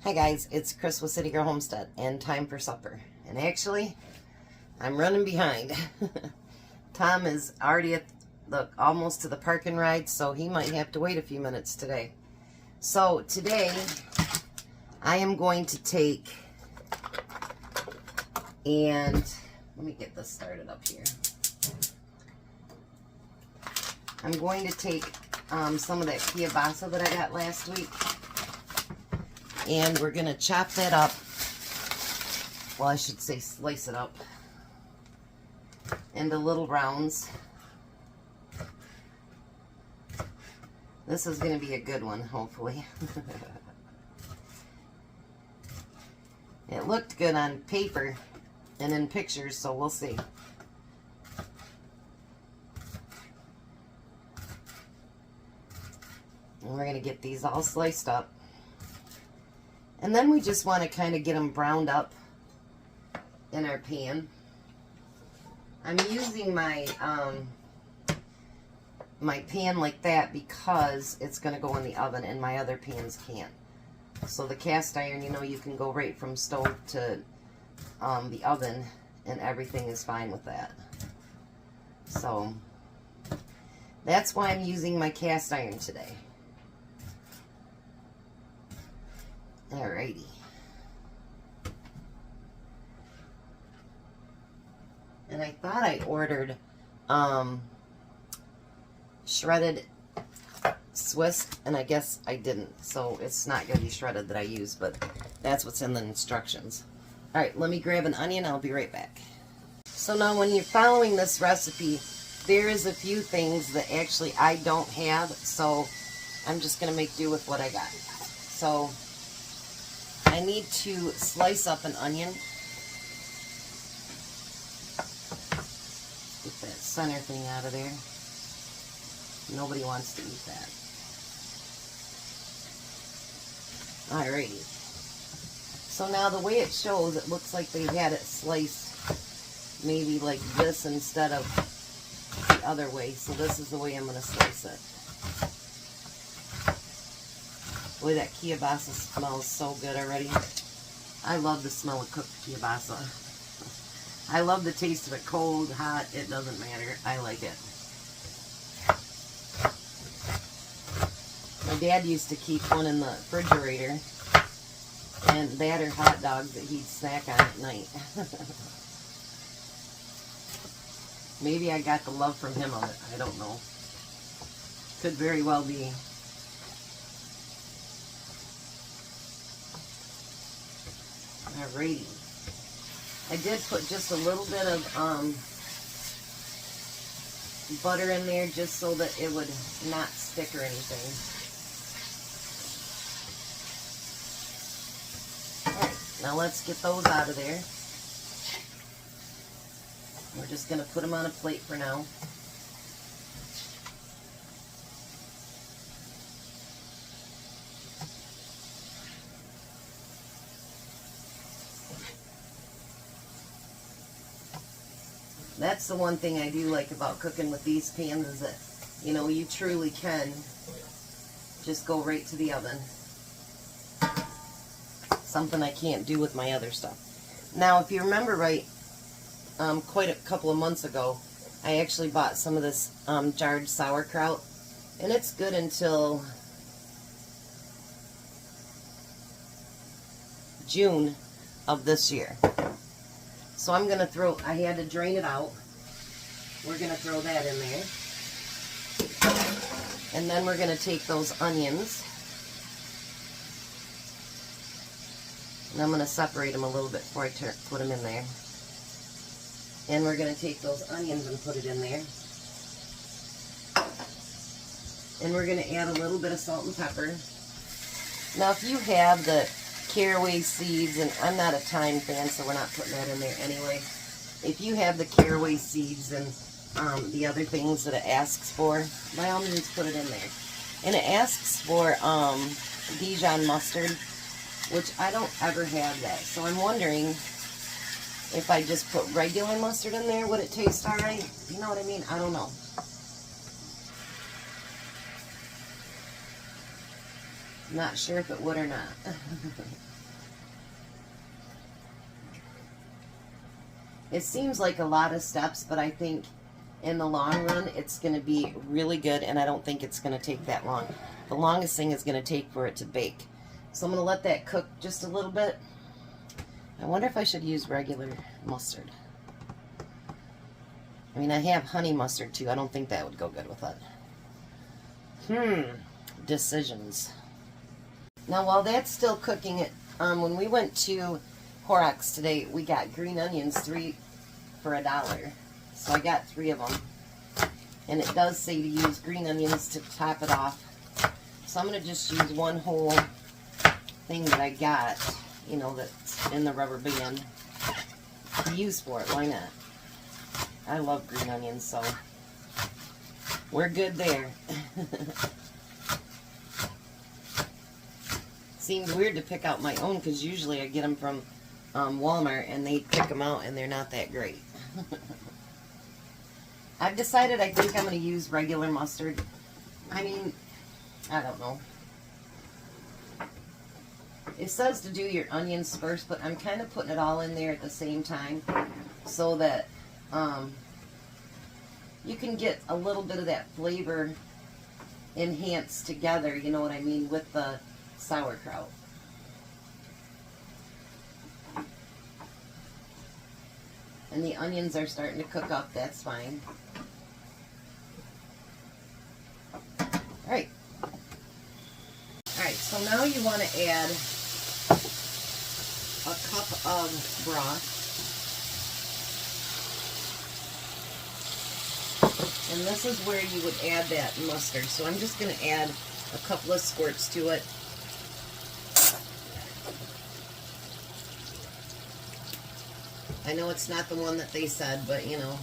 Hi guys, it's Chris with City Girl Homestead and time for supper. And actually, I'm running behind. Tom is already at almost to the parking ride, so he might have to wait a few minutes today. So today, I am going to take and let me get this started up here. I'm going to take some of that kielbasa that I got last week, and we're going to chop that up. Well, I should say slice it up into little rounds. This is going to be a good one, hopefully. It looked good on paper and in pictures, so we'll see. And we're going to get these all sliced up. And then we just want to kind of get them browned up in our pan. I'm using my my pan like that because it's going to go in the oven and my other pans can't. So the cast iron, you know, you can go right from stove to the oven and everything is fine with that. So that's why I'm using my cast iron today. Alrighty. And I thought I ordered shredded Swiss, and I guess I didn't. So it's not going to be shredded that I use, but that's what's in the instructions. Alright, let me grab an onion. I'll be right back. So now when you're following this recipe, there is a few things that actually I don't have, so I'm just going to make do with what I got. So I need to slice up an onion. Get that center thing out of there. Nobody wants to eat that. Alrighty. So now the way it shows, it looks like they had it sliced maybe like this instead of the other way. So this is the way I'm going to slice it. Boy, that kielbasa smells so good already. I love the smell of cooked kielbasa. I love the taste of it cold, hot, it doesn't matter. I like it. My dad used to keep one in the refrigerator, and that or hot dogs that he'd snack on at night. Maybe I got the love from him on it. I don't know. Could very well be. Alrighty. I did put just a little bit of butter in there just so that it would not stick or anything. Alright, now let's get those out of there. We're just going to put them on a plate for now. That's the one thing I do like about cooking with these pans is that, you know, you truly can just go right to the oven. Something I can't do with my other stuff. Now, if you remember right, quite a couple of months ago, I actually bought some of this jarred sauerkraut, and it's good until June of this year. So I'm going to throw, I had to drain it out. We're going to throw that in there. And then we're going to take those onions. And I'm going to separate them a little bit before I put them in there. And we're going to take those onions and put it in there. And we're going to add a little bit of salt and pepper. Now if you have the caraway seeds, and I'm not a thyme fan, so we're not putting that in there anyway. If you have the caraway seeds and the other things that it asks for, by all means put it in there. And it asks for Dijon mustard, which I don't ever have that. So I'm wondering if I just put regular mustard in there, would it taste alright? You know what I mean? I don't know. Not sure if it would or not. It seems like a lot of steps, but I think in the long run, it's going to be really good, and I don't think it's going to take that long. The longest thing is going to take for it to bake. So I'm going to let that cook just a little bit. I wonder if I should use regular mustard. I mean, I have honey mustard too. I don't think that would go good with it. Decisions. Now, while that's still cooking, when we went to Horrocks today, we got green onions, 3 for $1. So I got 3 of them. And it does say to use green onions to top it off. So I'm going to just use one whole thing that I got, you know, that's in the rubber band to use for it. Why not? I love green onions, so we're good there. Seems weird to pick out my own because usually I get them from Walmart and they pick them out and they're not that great. I've decided I think I'm going to use regular mustard. I mean, I don't know. It says to do your onions first, but I'm kind of putting it all in there at the same time so that you can get a little bit of that flavor enhanced together, you know what I mean, with the sauerkraut. And the onions are starting to cook up, that's fine. Alright. Alright, so now you want to add a cup of broth. And this is where you would add that mustard. So I'm just going to add a couple of squirts to it. I know it's not the one that they said, but you know,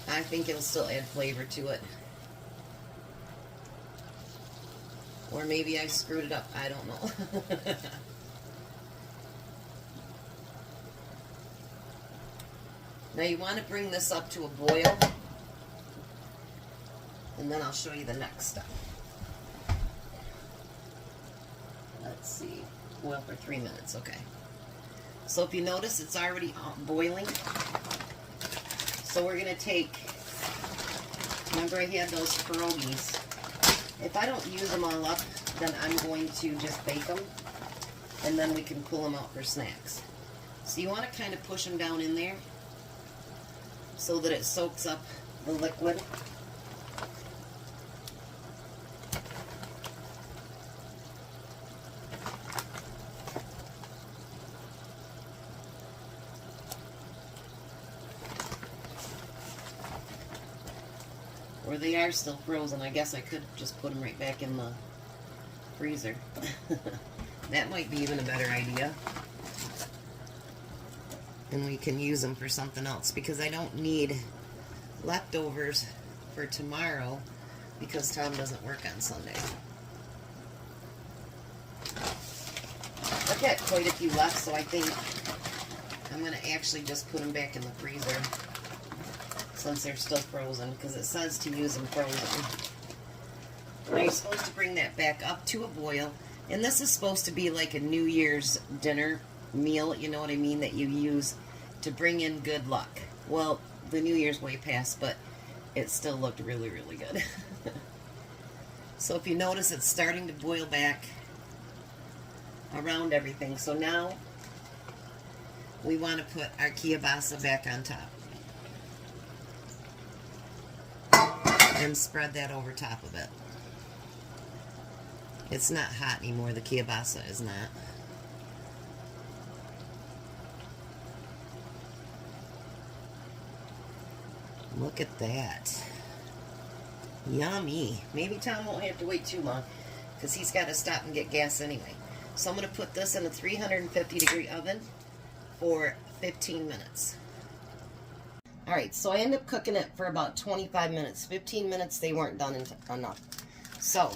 I think it'll still add flavor to it. Or maybe I screwed it up. I don't know. Now you want to bring this up to a boil. And then I'll show you the next step. Let's see. Boil for 3 minutes. Okay. So if you notice, it's already boiling. So we're going to take, remember I had those pierogies. If I don't use them all up, then I'm going to just bake them. And then we can pull them out for snacks. So you want to kind of push them down in there so that it soaks up the liquid. Or they are still frozen. I guess I could just put them right back in the freezer. That might be even a better idea. And we can use them for something else because I don't need leftovers for tomorrow because Tom doesn't work on Sunday. I've got quite a few left, so I think I'm going to actually just put them back in the freezer since they're still frozen, because it says to use them frozen. Now you're supposed to bring that back up to a boil, and this is supposed to be like a New Year's dinner meal, you know what I mean, that you use to bring in good luck. Well, the New Year's way past, but it still looked really, really good. So if you notice, it's starting to boil back around everything. So now we want to put our kielbasa back on top. And spread that over top of it. It's not hot anymore, the kielbasa is not. Look at that. Yummy. Maybe Tom won't have to wait too long because he's got to stop and get gas anyway. So I'm going to put this in a 350-degree oven for 15 minutes. Alright, so I ended up cooking it for about 25 minutes. 15 minutes, they weren't done enough. So,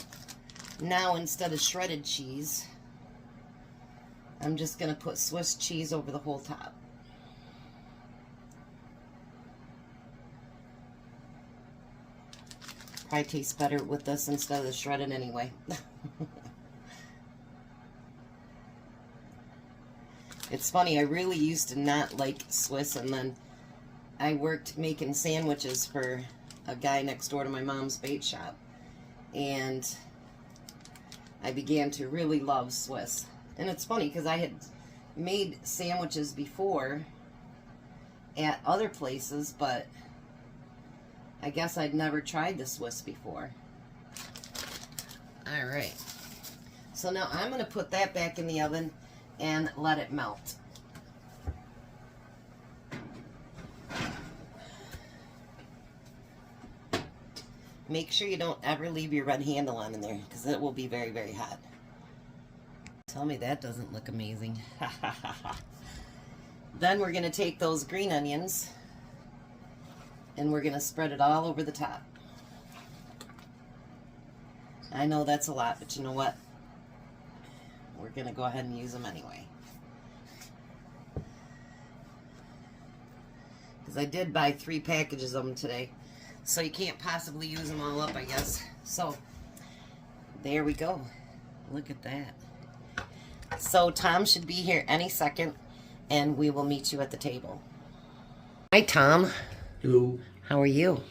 now instead of shredded cheese, I'm just going to put Swiss cheese over the whole top. Probably tastes better with this instead of the shredded anyway. It's funny, I really used to not like Swiss, and then I worked making sandwiches for a guy next door to my mom's bait shop. And I began to really love Swiss. And it's funny, because I had made sandwiches before at other places, but I guess I'd never tried the Swiss before. Alright. So now I'm going to put that back in the oven and let it melt. Make sure you don't ever leave your red handle on in there, because it will be very, very hot. Tell me that doesn't look amazing. Then we're going to take those green onions and we're going to spread it all over the top. I know that's a lot, but you know what? We're going to go ahead and use them anyway. Because I did buy 3 packages of them today. So you can't possibly use them all up, I guess. So, there we go. Look at that. So Tom should be here any second, and we will meet you at the table. Hi, Tom. Hello. How are you?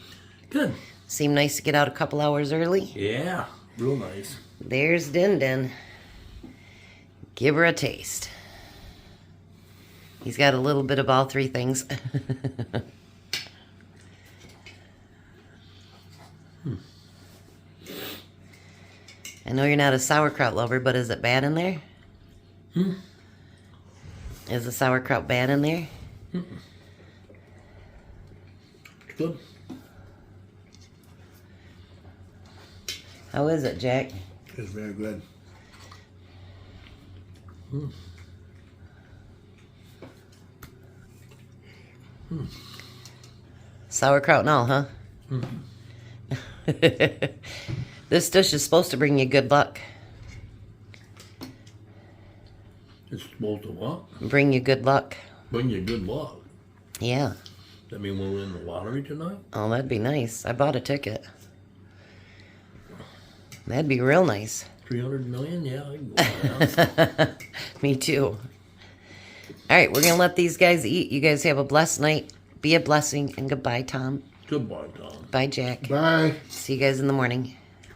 Good. Seem nice to get out a couple hours early? Yeah, real nice. There's Din Din. Give her a taste. He's got a little bit of all 3 things. I know you're not a sauerkraut lover, but is it bad in there? Is the sauerkraut bad in there? It's good. How is it, Jack? It's very good. Sauerkraut and all, huh? This dish is supposed to bring you good luck. It's supposed to what? Bring you good luck. Bring you good luck. Yeah. That mean we'll win the lottery tonight? Oh, that'd be nice. I bought a ticket. That'd be real nice. 300 million? Yeah, I can go around. Me too. All right, we're going to let these guys eat. You guys have a blessed night. Be a blessing, and goodbye, Tom. Goodbye, Tom. Bye, Jack. Bye. See you guys in the morning.